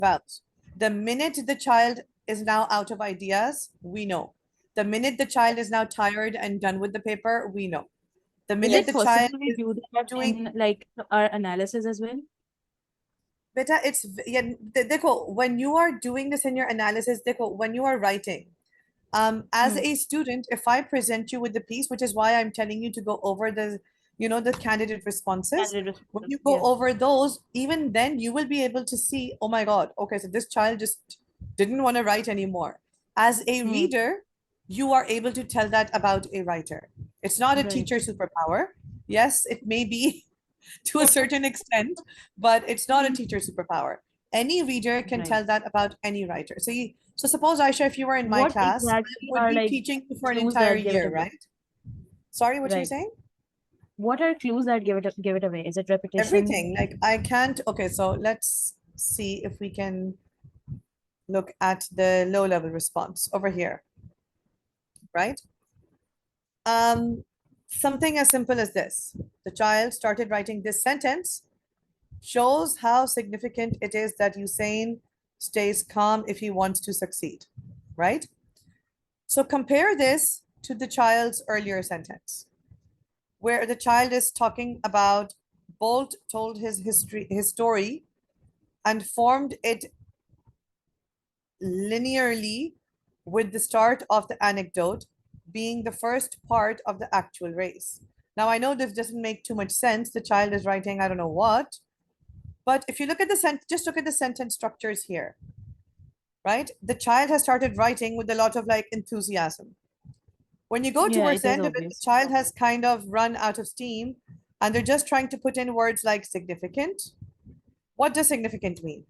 vowels. The minute the child is now out of ideas, we know. The minute the child is now tired and done with the paper, we know. The Is minute it the child possible we is do that doing, in like our analysis as well? beta, it's yeah, देखो, when you are doing this in your analysis, देखो, when you are writing, as a student, if I present you with the piece, which is why I'm telling you to go over the candidate responses. Candidate When response, you go yeah. over those, even then you will be able to see, oh my God, okay, so this child just didn't want to write anymore. As a reader, you are able to tell that about a writer. It's not a Right. teacher superpower. Yes, it may be to a certain extent, but it's not a teacher superpower. Any reader can Right. tell that about any writer. So suppose, Aisha, if you were in my What class, I exactly would are be like teaching you for an clues entire that give it year, away? right? Sorry, what you're Right. saying? What are clues that give it away? Is it repetition? Everything. Like I can't. Okay, so let's see if we can look at the low level response over here, right? Something as simple as this. The child started writing this sentence, shows how significant it is that Usain stays calm if he wants to succeed, right? So compare this to the child's earlier sentence, where the child is talking about Bolt told his story and formed it linearly with the start of the anecdote being the first part of the actual race. Now, I know this doesn't make too much sense. The child is writing, I don't know what, but if you look at just look at the sentence structures here, right? The child has started writing with a lot of like enthusiasm. When you go Yeah, towards it the is end of it, the obvious. child has kind of run out of steam and they're just trying to put in words like significant. What does significant mean?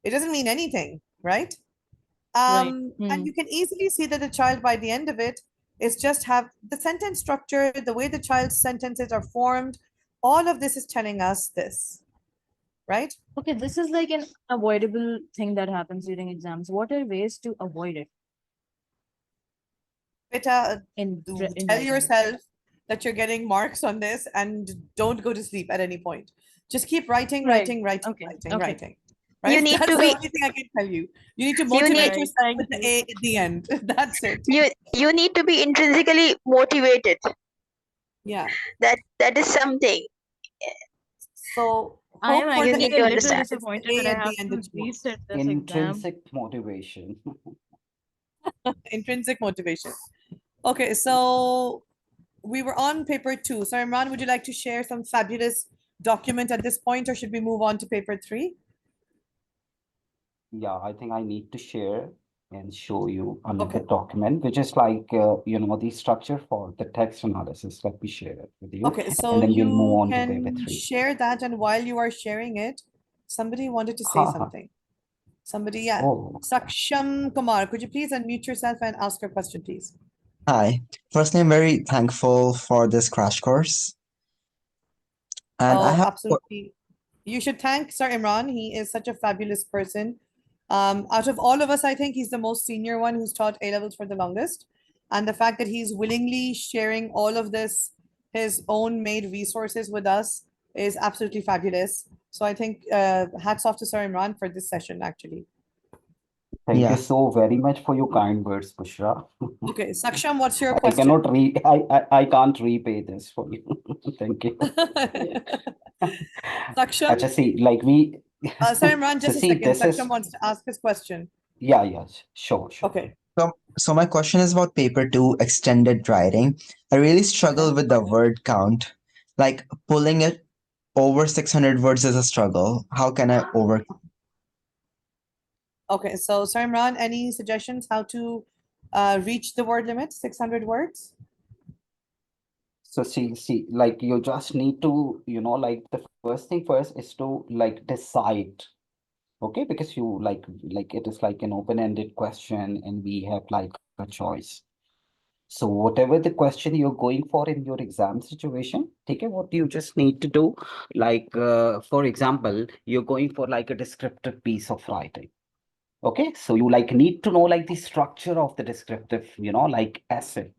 It doesn't mean anything, right? Right. And you can easily see that the child by the end of it is just have the sentence structure, the way the child's sentences are formed. All of this is telling us this, right? Okay, this is like an avoidable thing that happens during exams. What are ways to avoid it Beta, in tell writing? yourself that you're getting marks on this and don't go to sleep at any point. Just keep writing, Right. writing, writing, Okay. writing, Okay. writing. You Right? need That's to the be only thing I can tell you. You need to you motivate need Right. yourself Thank with the you. A at the end. That's it. you need to be intrinsically motivated. Yeah. That is something So I am hope for you the actually need a to A at little the end. understand. It's the disappointed that A I at have the end to that you want. reset this exam. Intrinsic motivation. Intrinsic motivation. Okay, so we were on paper 2. So Imran, would you like to share some fabulous document at this point, or should we move on to paper 3? Yeah, I think I need to share and show you another Okay. document, which is like, the structure for the text analysis. Let me share it with you. Okay, so And then we'll move you on to paper can 3. share that, and while you are sharing it, somebody wanted to say Haha. something. Somebody, yeah. Oh, Saksham Kumar, could you please unmute yourself and ask your question, please? Hi. Firstly, I'm very thankful for this crash course. And I Oh, have, absolutely. You should thank Sir Imran. He is such a fabulous person. Out of all of us, I think he's the most senior one who's taught A levels for the longest. And the fact that he's willingly sharing all of this, his own made resources with us, is absolutely fabulous. So I think hats off to Sir Imran for this session, actually. thank you yeah. so very much for your kind words, Bushra. Okay, Saksham, what's your I question? cannot I can't repay this for you. Thank you. Saksham, Acha, see, like we, Sir Imran, so just a see, second. this is, Saksham wants to ask his question. yeah, sure. Okay. So my question is about paper 2, extended writing. I really struggle with the word count. Like pulling it over 600 words is a struggle. How can I overcome? Okay, so Sir Imran, any suggestions how to reach the word limit, 600 words? So see, like you just need to, like the first thing first is to like decide, okay? Because you like it is like an open-ended question and we have like a choice. So whatever the question you're going for in your exam situation, take it what you just need to do. Like, for example, you're going for like a descriptive piece of writing. Okay, so you like need to know like the structure of the descriptive, like essay,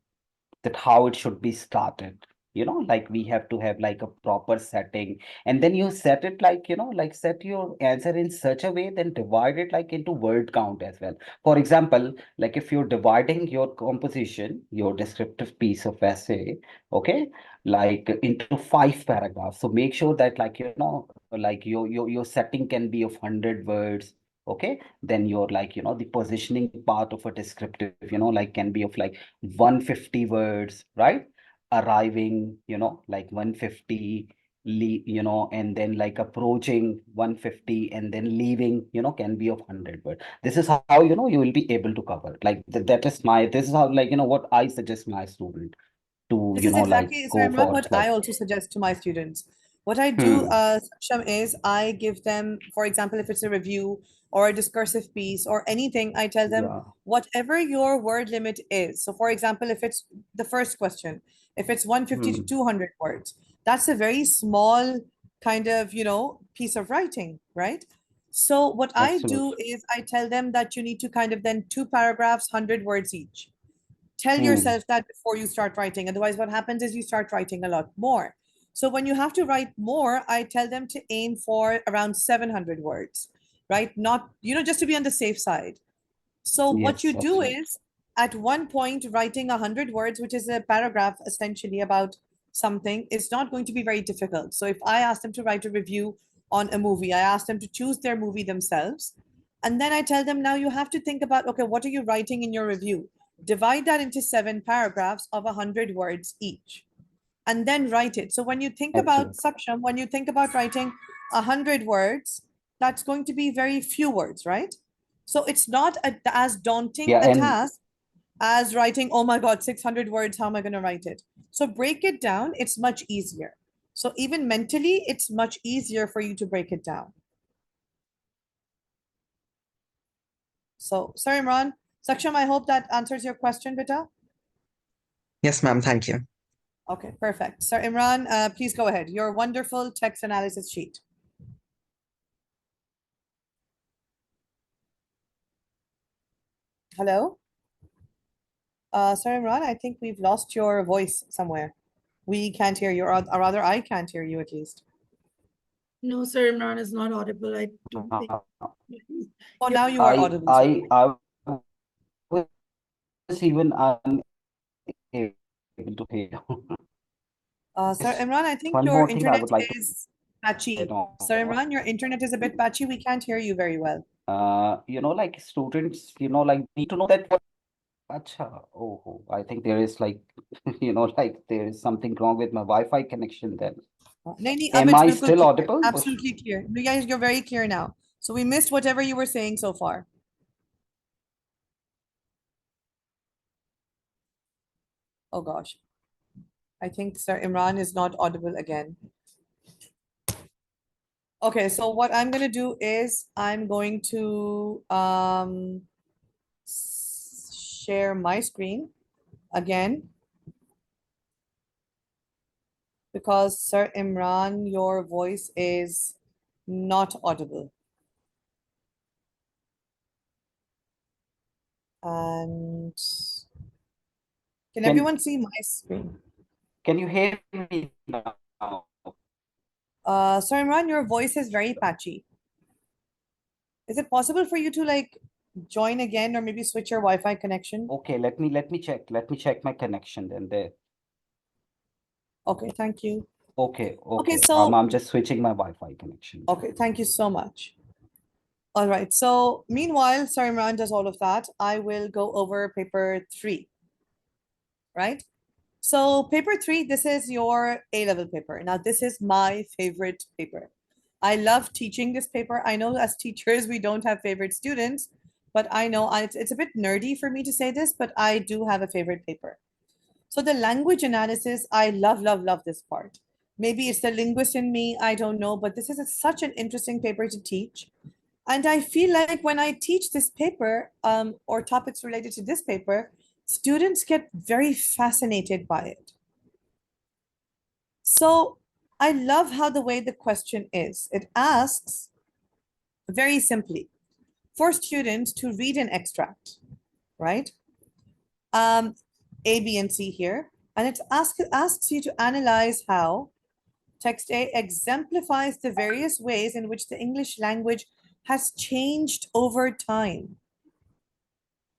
that how it should be started, like we have to have like a proper setting, and then you set it like, like set your answer in such a way, then divide it like into word count as well. For example, like if you're dividing your composition, your descriptive piece of essay, okay, like into 5 paragraphs. So make sure that like, like your setting can be of 100 words. Okay, then your like, the positioning part of a descriptive, like can be of like 150 words, right? Arriving, like 150, and then like approaching 150, and then leaving, can be of 100 words. This is how, you will be able to cover. Like this is how, like, what I suggest my student to, This is like exactly, so go Imran, for what I like. also suggest to my students. What I do, Hmm. Saksham, is I give them, for example, if it's a review or a discursive piece or anything, I tell them Yeah. whatever your word limit is. So, for example, if it's the first question, if it's 150 to Hmm. 200 words, that's a very small kind of, piece of writing, right? So, what I do Absolutely. is I tell them that you need to kind of then 2 paragraphs, 100 words each. Tell Hmm. yourself that before you start writing. Otherwise, what happens is you start writing a lot more. So when you have to write more, I tell them to aim for around 700 words, right? Not, just to be on the safe side. So what you Yes, do absolutely. is at one point writing 100 words, which is a paragraph essentially about something, is not going to be very difficult. So if I ask them to write a review on a movie, I ask them to choose their movie themselves. And then I tell them, now you have to think about, okay, what are you writing in your review? Divide that into 7 paragraphs of 100 words each, and then write it. So when you think about Absolutely. Saksham, when you think about writing 100 words, that's going to be very few words, right? So it's not as daunting Yeah, a and task as writing, oh my God, 600 words, how am I going to write it? So break it down, it's much easier. So even mentally, it's much easier for you to break it down. So, sorry, Imran. Saksham, I hope that answers your question, Beta. Yes, ma'am. Thank you. Okay, perfect. Sir Imran, please go ahead. Your wonderful text analysis sheet. Hello? Sir Imran, I think we've lost your voice somewhere. We can't hear you, or rather, I can't hear you at least. No, sir, Imran is not audible. I don't think. Oh, You're now you are I audible. I I was even unable to hear. Sir Just Imran, I think one your more thing I internet would like to is add patchy. Sir on. Imran, your internet is a bit patchy. We can't hear you very well. Like students, like need to know that what. Acha, oh, I think there is like, like there is something wrong with my Wi-Fi connection then. नहीं नहीं अब Am it's I बिल्कुल still clear, audible? absolutely clear. You guys, you're very clear now. So we missed whatever you were saying so far. Oh gosh. I think Sir Imran is not audible again. Okay, so what I'm gonna do is I'm going to share my screen again because Sir Imran, your voice is not audible. And can Can everyone see my screen? can you hear me now? Sir Imran, your voice is very patchy. Is it possible for you to like join again or maybe switch your Wi-Fi connection? Okay, let me check. Let me check my connection then there. Okay, thank you. Okay, Okay, okay. so I'm just switching my Wi-Fi connection. okay, thank you so much. All right, so meanwhile, Sir Imran does all of that. I will go over paper 3, right? So paper 3, this is your A-level paper. Now, this is my favorite paper. I love teaching this paper. I know as teachers, we don't have favorite students, but I know it's a bit nerdy for me to say this, but I do have a favorite paper. So the language analysis, I love, love, love this part. Maybe it's the linguist in me, I don't know, but this is such an interesting paper to teach. And I feel like when I teach this paper or topics related to this paper, students get very fascinated by it. So I love how the way the question is. It asks very simply for students to read an extract, right? A, B, and C here. And it asks you to analyze how text A exemplifies the various ways in which the English language has changed over time.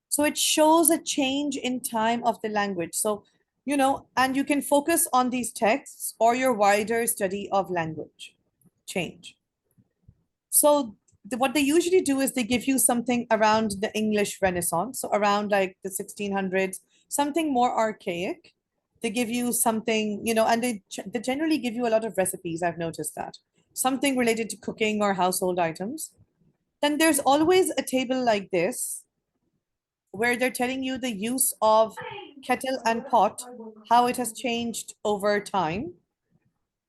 So it shows a change in time of the language. So, and you can focus on these texts or your wider study of language change. So what they usually do is they give you something around the English Renaissance, so around like the 1600s, something more archaic. They give you something, and they generally give you a lot of recipes. I've noticed that. Something related to cooking or household items. Then there's always a table like this where they're telling you the use of kettle and pot, how it has changed over time,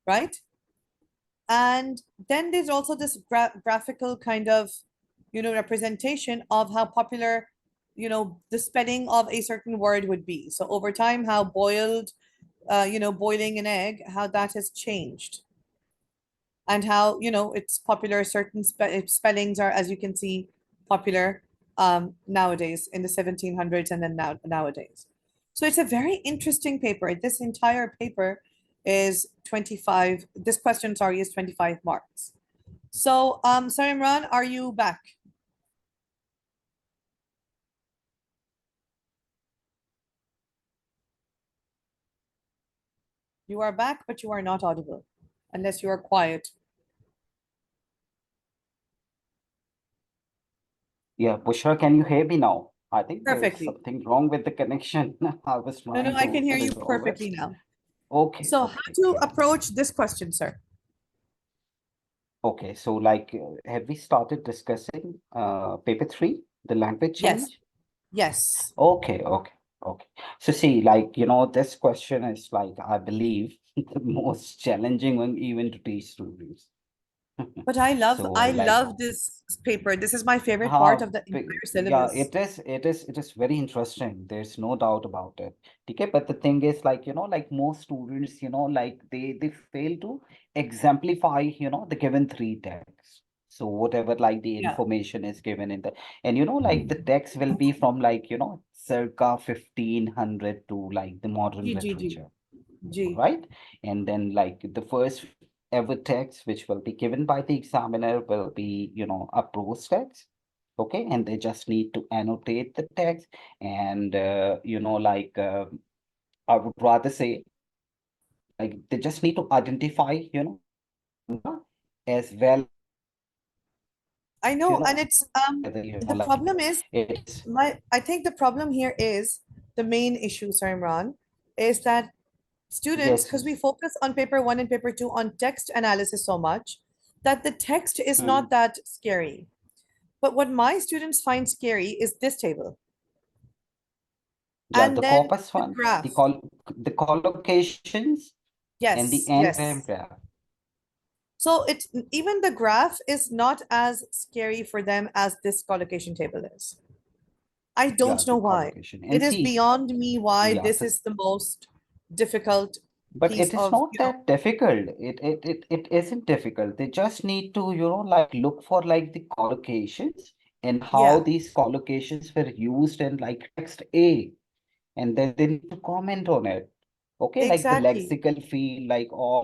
right? And then there's also this graphical kind of, representation of how popular, the spelling of a certain word would be. So over time, how boiled, boiling an egg, how that has changed. And how, it's popular, certain spellings are, as you can see, popular nowadays in the 1700s and then nowadays. So it's a very interesting paper. This entire paper is 25, this question, sorry, is 25 marks. So, Sir Imran, are you back? You are back, but you are not audible, unless you are quiet. Yeah, Bushra, can you hear me now? I think there's Perfectly. something wrong with the connection. I was No, trying I to can hear you resolve it. perfectly now. Okay. So okay, how to okay. approach this question, sir? Okay, so like, have we started discussing paper 3, the language Yes. change? Yes. Okay, okay, okay. So see, like, this question is like, I believe, the most challenging one even to teach students. But I So like, love this paper. This is my favorite part of the entire yeah, syllabus. it is very interesting. There's no doubt about it. Okay, but the thing is, like, like most students, like they fail to exemplify, the given 3 texts. So whatever like the Yeah. information is given in the, and like the text will be from like, circa 1500 to like the modern G. literature, G. right? And then like the first ever text which will be given by the examiner will be, a prose text. Okay, and they just need to annotate the text and, like, I would rather say, like, they just need to identify, as well, I know, and it's whether, the like, problem is it's, I think the problem here is the main issue, Sir Imran, is that students, yes, because we focus on paper 1 and paper 2 on text analysis so much that the text is Mhm. not that scary. But what my students find scary is this table. yeah, And the then corpus the one, graph. the collocations and the Yes, yes. graph. So it's even the graph is not as scary for them as this collocation table is. I don't Yeah, know the why. collocation. It And is see, beyond me why yeah, this is the most difficult but piece it is of, not that difficult. It isn't difficult. They just need to, like look for like the collocations and how yeah, these collocations were used in like text A, and then they need to comment on it. Okay, like the exactly. lexical field, like all,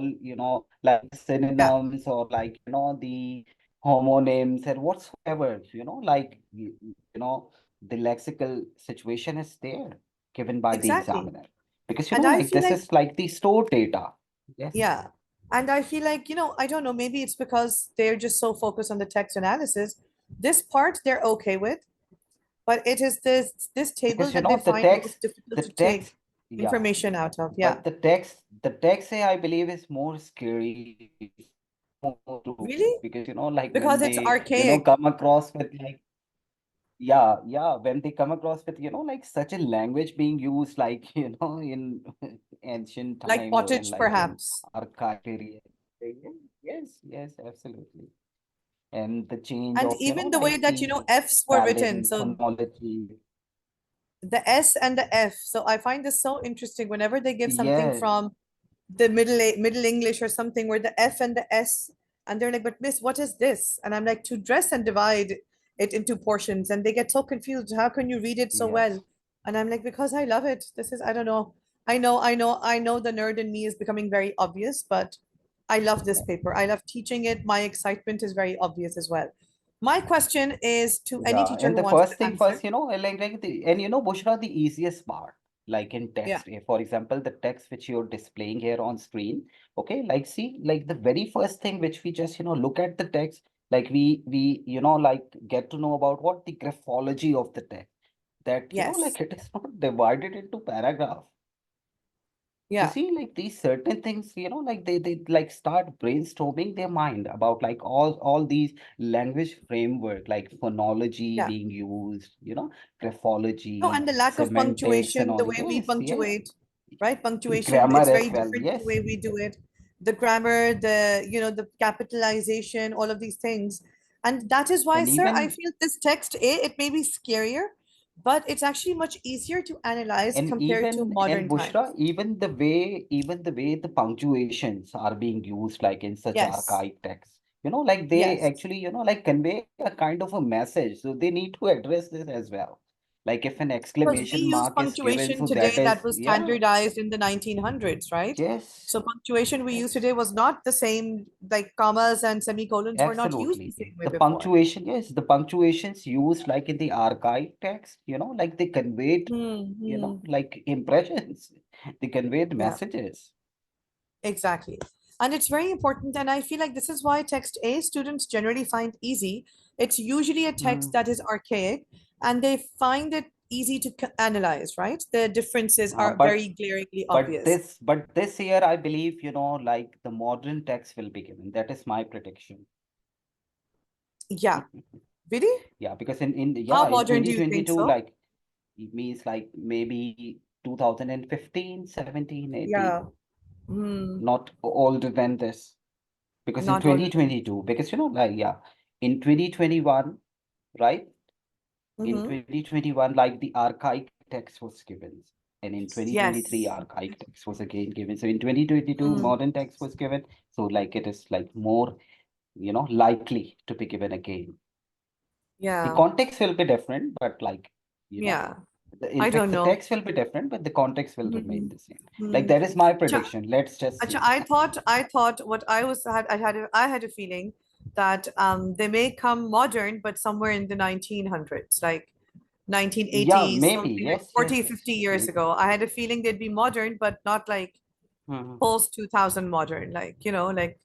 like Yeah, synonyms or like, the homonyms and whatsoever, like, the lexical situation is there given by the exactly. examiner. Because, And I like feel this like, is like the stored data. Yes. yeah. And I feel like, I don't know, maybe it's because they're just so focused on the text analysis. This part they're okay with, but it is this table Because, that they the find most difficult the to take text, yeah. information out of. Yeah. But the text, I believe, is more scary more to, Really? because, like when Because it's they, archaic. come across with like, yeah, yeah, when they come across with, like such a language being used, like, in ancient Like times or in pottage, like in perhaps. archaic period. Yes, yes, absolutely. And the change And of, even the way like that, the F's were written. spelling, So phonology. the S and the F. So I find this so interesting whenever they give something Yes, from the Middle English or something where the F and the S, and they're like, but miss, what is this? And I'm like, to dress and divide it into portions. And they get so confused. How can you read it so well? yes. And I'm like, because I love it. This is, I don't know. I know the nerd in me is becoming very obvious, but I love this paper. I love teaching it. My excitement is very obvious as well. My question is to any Yeah, teacher and who the wants first to thing answer. first, Bushra, the easiest part, like in Yeah. text, for example, the text which you're displaying here on screen, okay, like see, like the very first thing which we just, look at the text, like like get to know about what the graphology of the text, that, Yes. like it is not divided into paragraph. So Yeah. see, like these certain things, like they like start brainstorming their mind about like all these language framework, like phonology Yeah. being used, No, graphology, and the lack of semantics and punctuation, the all. way we Yes, yes. punctuate, right? Punctuation, Grammar it's as very well. different the Yes. way we do it. The grammar, the capitalization, all of these things. And that is why, And sir, I even feel this text A, it may be scarier, but it's actually much easier to analyze and compared to even and modern Bushra, times. even the way the punctuations are being used, like in such Yes. archaic texts, like they Yes. actually, like convey a kind of a message. So they need to address this as well. Like if an Because we exclamation use mark is given, punctuation so that today that is, was yeah, standardized in the 1900s, right? yes, So punctuation we use yes, today was not the same, like commas and semicolons were not used the absolutely. same way The before. punctuation, yes, the punctuations used like in the archaic text, like they conveyed, Hmm. like impressions, they conveyed Yeah, messages. exactly. And it's very important. And I feel like this is why text A students generally find easy. It's usually a text Hmm. that is archaic and they find it easy to analyze, right? The differences Uh, are but very glaringly But obvious. this year, I believe, like the modern text will be given. That is my prediction. Yeah, really? Yeah, because How in modern do you think 2022, so? like it means like maybe 2015, 17, 18, Yeah. Hmm. not older than this. Because in Not older than. 2022, because like yeah, in 2021, right? In Mm-hmm. 2021, like the archaic text was given. And in 2023, Yes. archaic text was again given. So in 2022, Mm. modern text was given. So like it is like more, likely to be given again. The Yeah. context will be different, but like, you know, Yeah. in I fact, don't the know. text will be different, but the context will remain Hmm. the same. Like Hmm. that is my Acha, prediction. Let's just acha, see. I thought what I was had I had a feeling that they may come modern, but somewhere in the 1900s, like Yeah, 1980s, maybe. something like Yes, 40, yes. 50 years Maybe. ago. I had a feeling they'd be modern, but not like Mhm. post 2000 modern, like, like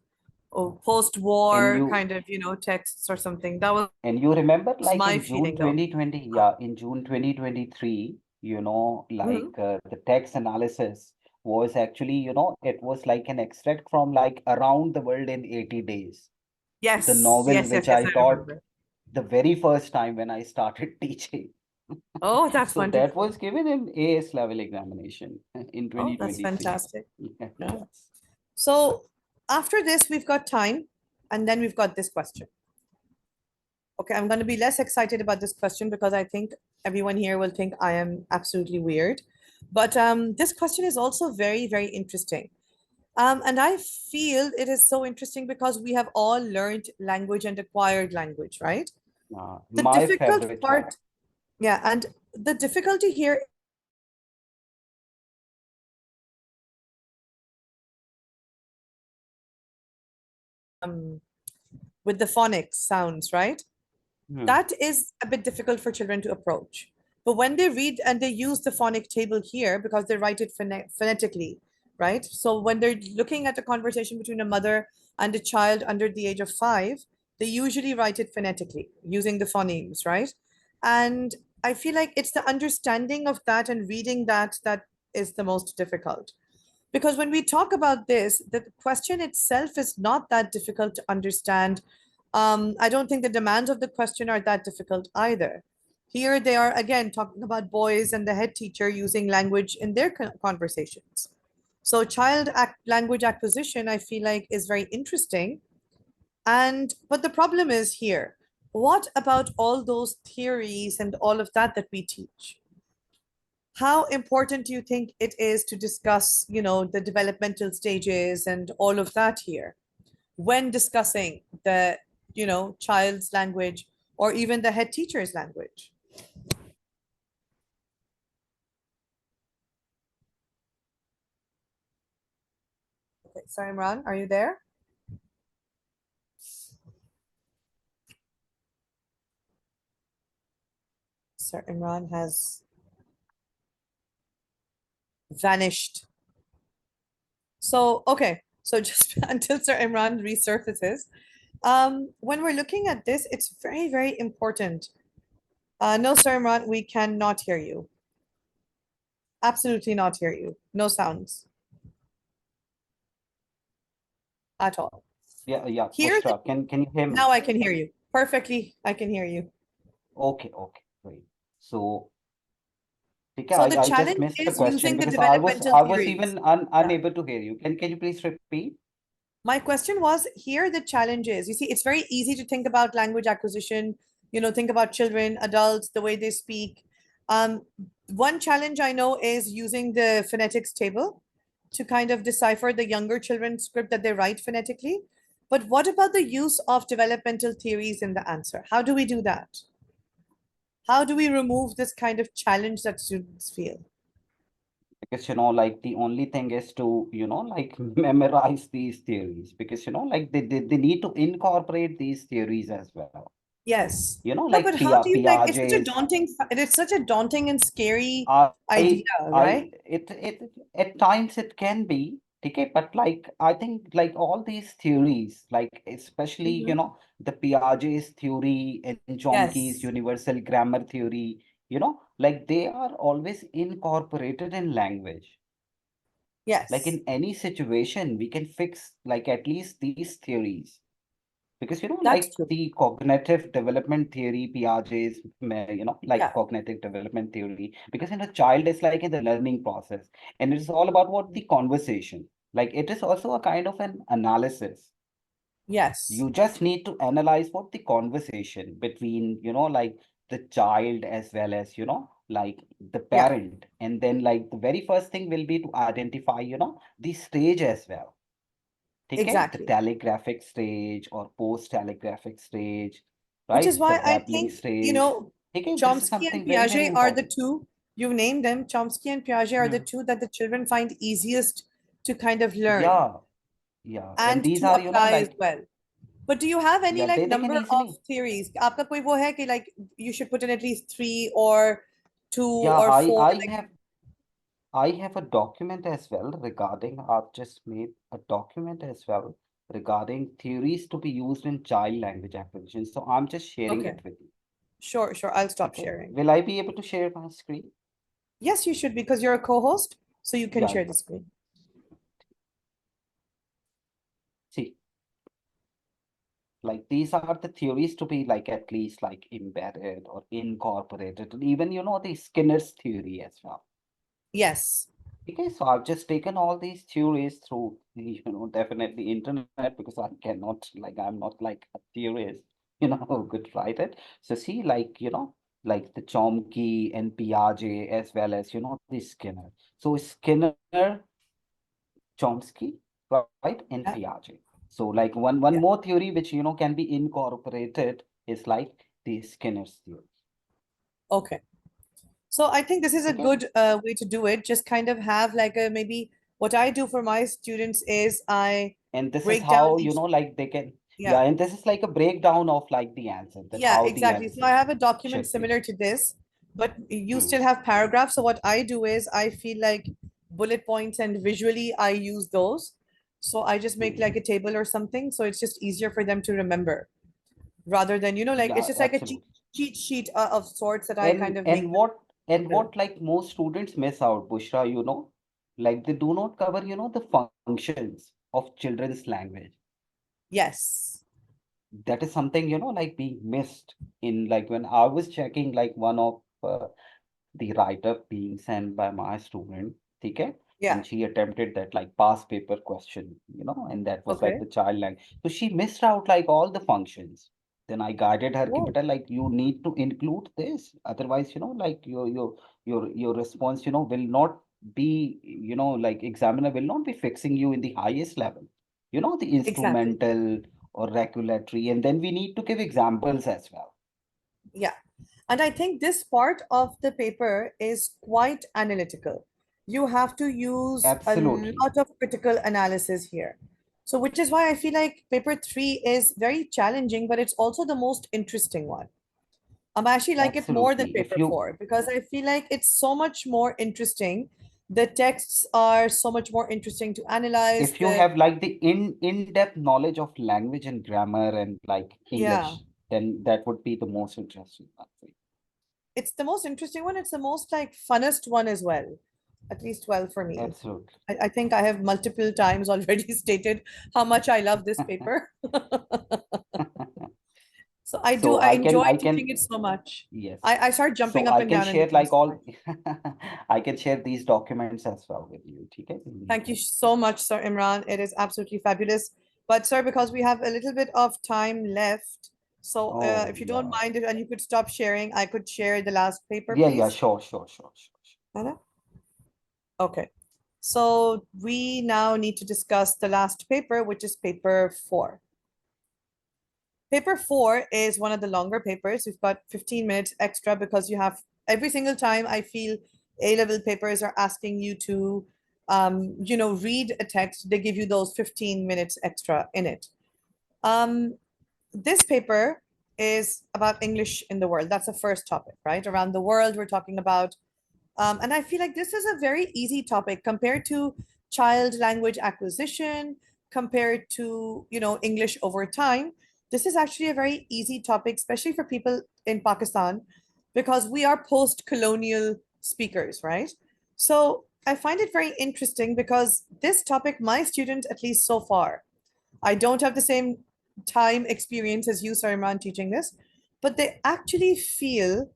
And post-war you kind of, texts or something. That was And you remember, like my in June feeling though. 2020, yeah, in June 2023, Mhm. the text analysis was actually, it was like an extract from like Around the World in 80 Days, the Yes, novel yes, yes, which yes, I I taught remember. the very first time when I started teaching. Oh, that's So that wonderful. was given in AS level examination in Oh, that's 2023. fantastic. Yeah. Yes. So after this, we've got time, and then we've got this question. Okay, I'm going to be less excited about this question because I think everyone here will think I am absolutely weird. But this question is also very, very interesting. And I feel it is so interesting because we have all learned language and acquired language, right? The My difficult favorite part, topic. yeah, and the difficulty here um, with the phonics sounds, right? Hmm. That is a bit difficult for children to approach. But when they read and they use the phonic table here because they write it phonetically, right? So when they're looking at a conversation between a mother and a child under the age of 5, they usually write it phonetically using the phonemes, right? And I feel like it's the understanding of that and reading that is the most difficult. Because when we talk about this, the question itself is not that difficult to understand. I don't think the demands of the question are that difficult either. Here they are again talking about boys and the head teacher using language in their conversations. So language acquisition, I feel like, is very interesting. And but the problem is here, what about all those theories and all of that we teach? How important do you think it is to discuss, the developmental stages and all of that here when discussing the, child's language or even the head teacher's language? Sir Imran, are you there? Sir Imran has vanished. So, okay. So just until Sir Imran resurfaces, when we're looking at this, it's very, very important. No, Sir Imran, we cannot hear you. Absolutely not hear you. No sounds at all. Yeah, yeah. Here, Bushra, can you hear me? now I can hear you. Perfectly, I can hear you. Okay, okay, great. So, okay, So the I just challenge missed the is question using the because developmental I was theories. even unable to hear you. Can you please repeat? My question was, here the challenge is, you see, it's very easy to think about language acquisition, think about children, adults, the way they speak. One challenge I know is using the phonetics table to kind of decipher the younger children's script that they write phonetically. But what about the use of developmental theories in the answer? How do we do that? How do we remove this kind of challenge that students feel? Because like the only thing is to like memorize these theories, because like they need to incorporate these theories as well. Yes. No, Like but how do you like, Piaget's. it's such a daunting and scary I idea, right? it at times it can be okay, but like I think like all these theories, like especially Mhm. the Piaget's theory and Chomsky's Yes, universal grammar theory, like they are always incorporated in language. Like yes, in any situation, we can fix like at least these theories. Because that's like true. the cognitive development theory, Piaget's, like Yeah, cognitive development theory, because child is like in the learning process, and it's all about what the conversation. Like it is also a kind of an analysis. yes, You just need to analyze what the conversation between, like the child as well as, like the yeah, parent. And then like the very first thing will be to identify, the stage as well. Okay, the exactly. telegraphic stage or post-telegraphic stage, Which right? is The why I babbling think, stage. Okay, this is Chomsky and something very, very Piaget are the important. two, you've named them, Chomsky and Piaget are the Hmm. two that the children find easiest to kind of learn Yeah, yeah. And and these to are, apply as like, well. But do you have any yeah, like they can number of easily. theories? आपका कोई वो है कि like you should put in at least 3 or 2 Yeah, or 4? Like, I have a document as well regarding, I've just made a document as well regarding theories to be used in child language acquisition. So I'm just sharing okay, it with you. sure, I'll stop Okay. sharing. Will I be able to share my screen? Yes, you should because you're a co-host, so you can Yeah, share yeah. the screen. See, like these are the theories to be like at least like embedded or incorporated, and even the Skinner's theory as well. Yes, Okay, so I've just taken all these theories through the, definitely internet, because I cannot, like, I'm not like a theorist, who could write it. So see, like, like the Chomsky and Piaget as well as, the Skinner. So Skinner, Chomsky, right, and yeah, Piaget. So like one yeah. more theory which can be incorporated is like the Skinner's theory. Okay. So I think this is a Okay, good way to do it. Just kind of have like a maybe what I do for my students is I and this is break down how each. like they can, Yeah, yeah, and this is like a breakdown of like the answer, that yeah, how the exactly. So I answer have a document should be. similar to this, but you Hmm. still have paragraphs. So what I do is I feel like bullet points and visually I use those. So I just make Hmm. like a table or something. So it's just easier for them to remember rather than, like it's Yeah, just like a absolutely. cheat sheet of sorts that I kind And of make and them what and build. what like most students miss out, Bushra, like they do not cover, the functions of children's language. Yes. That is something, like being missed in, like, when I was checking like one of the write-up being sent by my student, okay, Yeah. and she attempted that like past paper question, and that was like Okay. the child language. So she missed out like all the functions. Then I guided her, ki, Oh, "Beta, like you need to include this. Otherwise, like your response, will not be, like examiner will not be fixing you in the highest level. The exactly. instrumental or regulatory, and then we need to give examples as well." Yeah. And I think this part of the paper is quite analytical. you have to use a Absolutely. lot of critical analysis here. So which is why I feel like paper 3 is very challenging, but it's also the most interesting one. I actually like it more than Absolutely. If paper you 4 because I feel like it's so much more interesting. The texts are so much more interesting to analyze. if you have like the in-depth knowledge of language and grammar and like Yeah, English, then that would be the most interesting one for you. it's the most interesting one. It's the most like funnest one as well. At least 12 for me. Absolutely. I think I have multiple times already stated how much I love this paper. So So I enjoy I teaching can it so much. yes. I start jumping So up I and can down in the share like classroom. all I can share these documents as well with you. Okay? Thank you so much, Sir Imran. It is absolutely fabulous. But sir, because we have a little bit of time left, so Oh if you don't yeah. mind, and you could stop sharing, I could share the last paper, Yeah, please. sure. Nana? Okay. So we now need to discuss the last paper, which is paper 4. Paper 4 is one of the longer papers. We've got 15 minutes extra because you have every single time I feel A-level papers are asking you to, read a text, they give you those 15 minutes extra in it. This paper is about English in the world. That's the first topic, right? Around the world, we're talking about, and I feel like this is a very easy topic compared to child language acquisition, compared to, English over time. This is actually a very easy topic, especially for people in Pakistan, because we are post-colonial speakers, right? So I find it very interesting because this topic, my students, at least so far, I don't have the same time experience as you, Sarman, teaching this, but they actually feel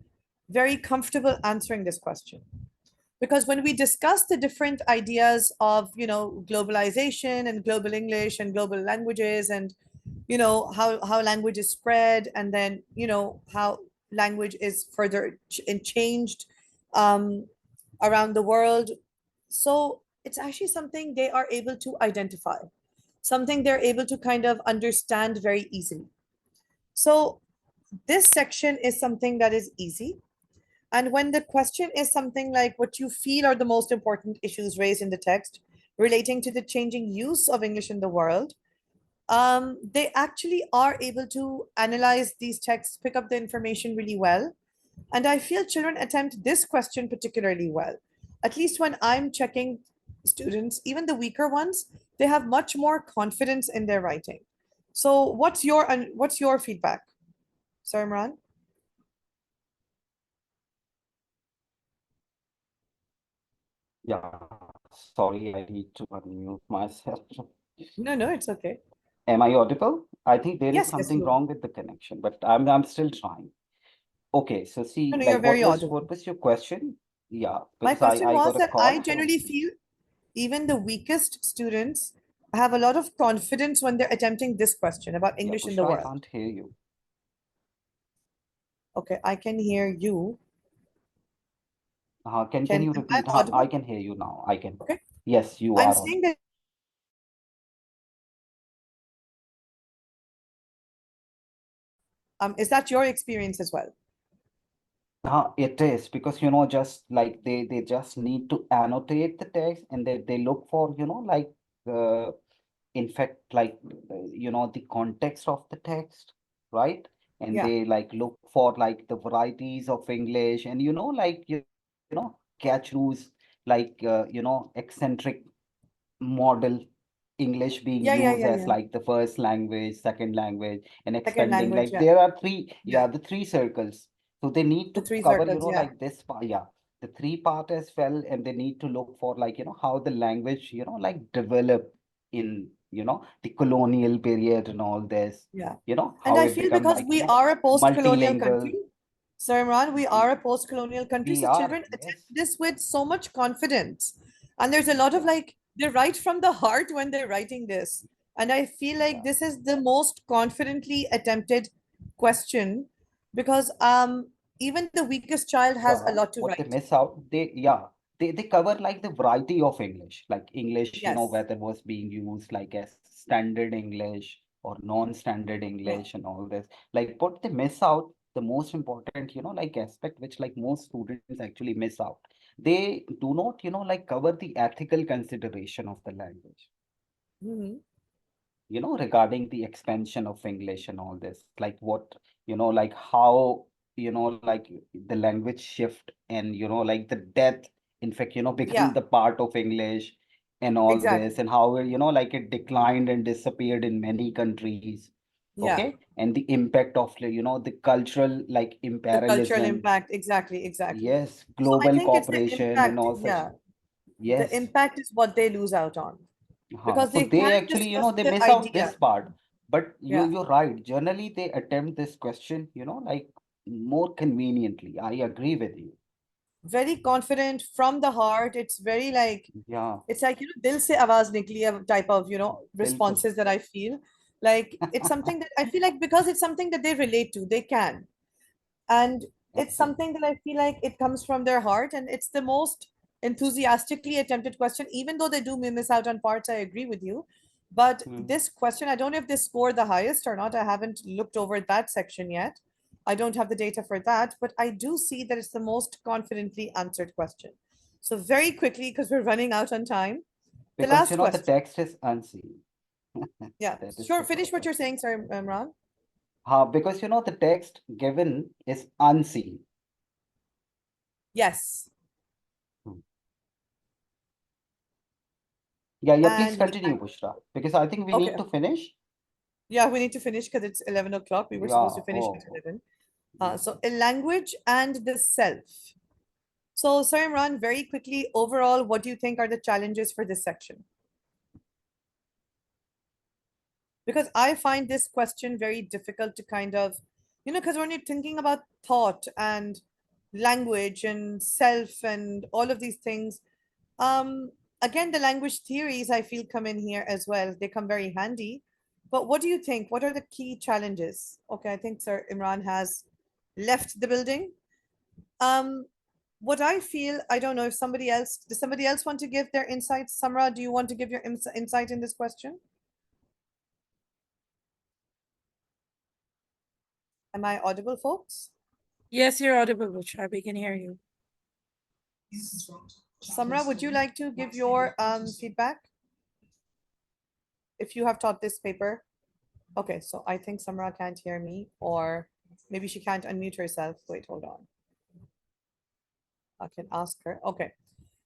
very comfortable answering this question. Because when we discuss the different ideas of, globalization and global English and global languages and, how language is spread and then, how language is further changed um, around the world. So it's actually something they are able to identify, something they're able to kind of understand very easily. So this section is something that is easy. And when the question is something like what you feel are the most important issues raised in the text relating to the changing use of English in the world, they actually are able to analyze these texts, pick up the information really well. And I feel children attempt this question particularly well. At least when I'm checking students, even the weaker ones, they have much more confidence in their writing. So what's your feedback, Sir Imran? Yeah. Sorry, I need to unmute myself. No, it's okay. Am I audible? I think there is Yes, something you are. wrong with the connection, but I'm still trying. Okay, so see, No, you're like very audible. what was your question? Yeah, My because question I was got a that call I from generally feel even the weakest students have a lot of confidence when they're attempting this question about yeah, English in the Bushra, I world. can't hear you. Okay, I can hear you. Can you I'm repeat? I audible? can hear you now. I can. Okay. Yes, you I'm are saying audible. that is that your experience as well? It is because just like they just need to annotate the text and they look for like uh, in fact like the context of the text, right? And Yeah. they like look for like the varieties of English and like catch rules like eccentric model English being used as Yeah. like the first language, second language, and Second extending. language, Like yeah. there are three, Yeah. the three circles. So they need The to three cover, circles, yeah. like this part, yeah, the three part as well, and they need to look for like how the language like develop in the colonial period and all this. Yeah. And How I it feel become because like we are a post-colonial multilingual. country, Sir Imran, we We are a post-colonial country, we so are, children attempt yes, this with so much confidence. And there's a lot of yeah, like, they write from the heart when they're writing this. And I feel like yeah. this is the most confidently attempted question because even the weakest child has a lot to What they write. miss out, they cover like the variety of English, like English, Yes. whether was being used like as standard English or non-standard Yeah. English and all this. Like what they miss out the most important, like aspect which like most students actually miss out. They do not, like cover the ethical consideration of the language, Mhm. regarding the expansion of English and all this, like what, like how, like the language shift and, like the death, in fact, become Yeah, the part of English and all this, exactly. and how, like it declined and disappeared in many countries. Yeah, Okay. And the impact of, the cultural, like the cultural imperialism. impact. Exactly, exactly. Yes. So I Global think it's the cooperation and impact. all such. Yeah, the Yes. impact is what they lose out on because So they they can't actually, discuss they the miss out idea. this part. But Yeah. you're right. Generally, they attempt this question, like more conveniently. I agree with you. Very confident from the heart. It's very like Yeah. it's like dil se awaaz nikli hai type of Bilkul. responses that I feel like it's something that I feel like because it's something that they relate to, they can, and it's Okay. something that I feel like it comes from their heart, and it's the most enthusiastically attempted question. Even though they do miss out on parts, I agree with you. But Hmm. this question, I don't know if they score the highest or not. I haven't looked over that section yet. I don't have the data for that, but I do see that it's the most confidently answered question. So very quickly, because we're running out on time, the Because, last the question. text is unseen. Yeah, That is sure. the Finish what problem. you're saying, sir, Imran. Because, the text given is unseen. Yes. Hmm. Yeah, please And with continue, Bushra, because I think we need okay. to finish. Yeah, we need to finish because it's 11 o'clock. We were supposed to Yeah. finish at Oh. 11. Hmm. So a language and the self. So, Sir Imran, very quickly, overall, what do you think are the challenges for this section? Because I find this question very difficult to kind of, because when you're thinking about thought and language and self and all of these things, um, again, the language theories I feel come in here as well. They come very handy. But what do you think? What are the key challenges? Okay, I think Sir Imran has left the building. Um, what I feel, I don't know if does somebody else want to give their insights? Samra, do you want to give your insight in this question? Am I audible, folks? Yes, you're audible, Bushra. We can hear you. Samra, would you like to give your feedback if you have taught this paper? Okay, so I think Samra can't hear me, or maybe she can't unmute herself. Wait, hold on. I can ask her. Okay.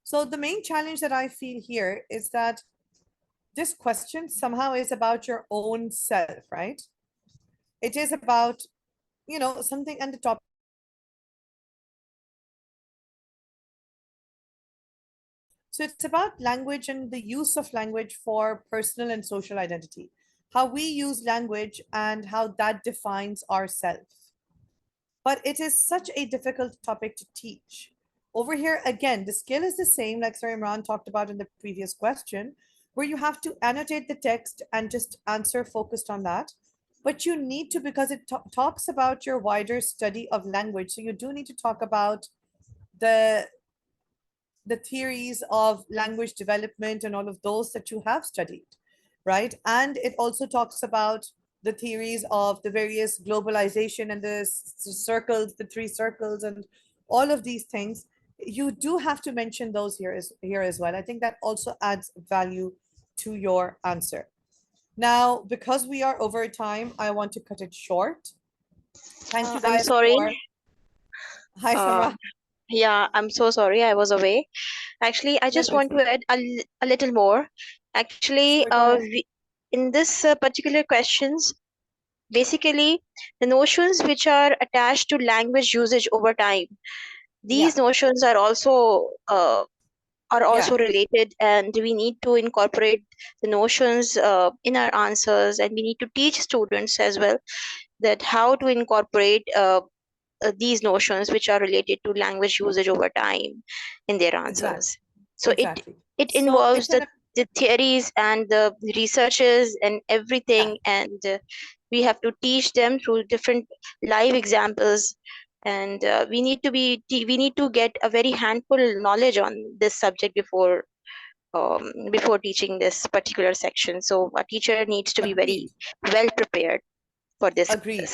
So the main challenge that I feel here is that this question somehow is about your own self, right? It is about, something and the topic. So it's about language and the use of language for personal and social identity, how we use language and how that defines ourselves. But it is such a difficult topic to teach. Over here, again, the skill is the same, like Sir Imran talked about in the previous question, where you have to annotate the text and just answer focused on that. But you need to, because it talks about your wider study of language. So you do need to talk about the the theories of language development and all of those that you have studied, right? And it also talks about the theories of the various globalization and the circles, the three circles, and all of these things. You do have to mention those here as well. I think that also adds value to your answer. Now, because we are over time, I want to cut it short. Thank you I'm guys sorry. for. Hi, Uh, Samra. yeah, I'm so sorry. I was away. Actually, I That's just want okay. to add a little more. Actually, Sure, go ahead. in this particular questions, basically the notions which are attached to language usage over time, Yeah, these notions are yeah, also related, and we need to incorporate the notions in our answers, and we need to teach students as well that how to incorporate these notions which are related to language usage over time in their exactly. answers. So Exactly. it So it's involves an the theories and the researches and yeah, everything, and we have to teach them through different live examples, and we need to get a very handful knowledge on this subject before teaching this particular section. So a teacher needs to be agreed. very well prepared for this Agreed.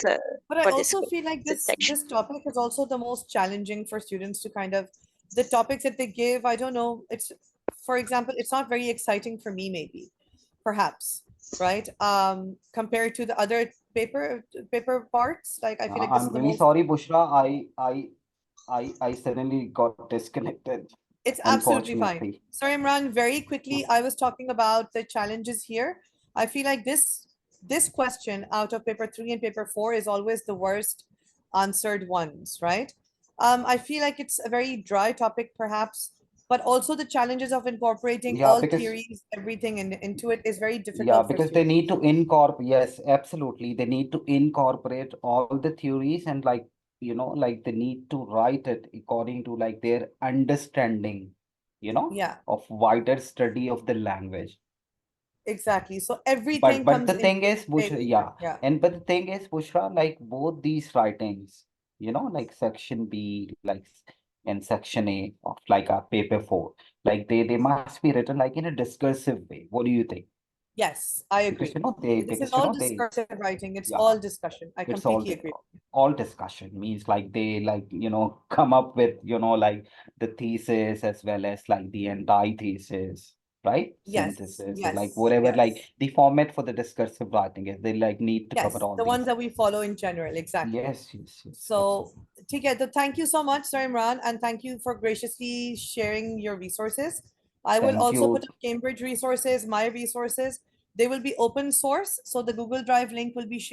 But I for this also feel like this this section. topic is also the most challenging for students to kind of, the topics that they give, I don't know, it's, for example, it's not very exciting for me maybe, perhaps, right? Compared to the other paper parts, like I feel like this I'm is the really most, sorry, Bushra. I suddenly got disconnected, it's absolutely fine. unfortunately. So Imran, very quickly, I was talking about the challenges here. I feel like this question out of paper 3 and paper 4 is always the worst answered ones, right? I feel like it's a very dry topic perhaps, but also the challenges of incorporating Yeah, all because theories, everything into it is very yeah, difficult for because they students. need to incorporate, yes, absolutely. They need to incorporate all the theories and like, like they need to write it according to like their understanding, Yeah, of wider study of the language. exactly. So But everything but comes the into thing is, play Bushra, here. yeah, Yeah. and but the thing is, Bushra, like both these writings, like section B, like and section A of like a paper 4, like they must be written like in a discursive way. What do you think? Yes, I Because agree. This is because all they, discursive writing. It's yeah, all discussion. I it's all completely agree. all discussion means like they like come up with like the thesis as well as like the antithesis, right? Yes, Synthesis or like yes, whatever like yes, the format for the discursive writing is, they like need to cover yes. all The ones these that we things. follow in general, exactly. Yes, So, absolutely. together, thank you so much, Sir Imran, and thank you for graciously sharing your resources. I will Thank also put you. up Cambridge resources, my resources. They will be open source, so the Google Drive link will be shared.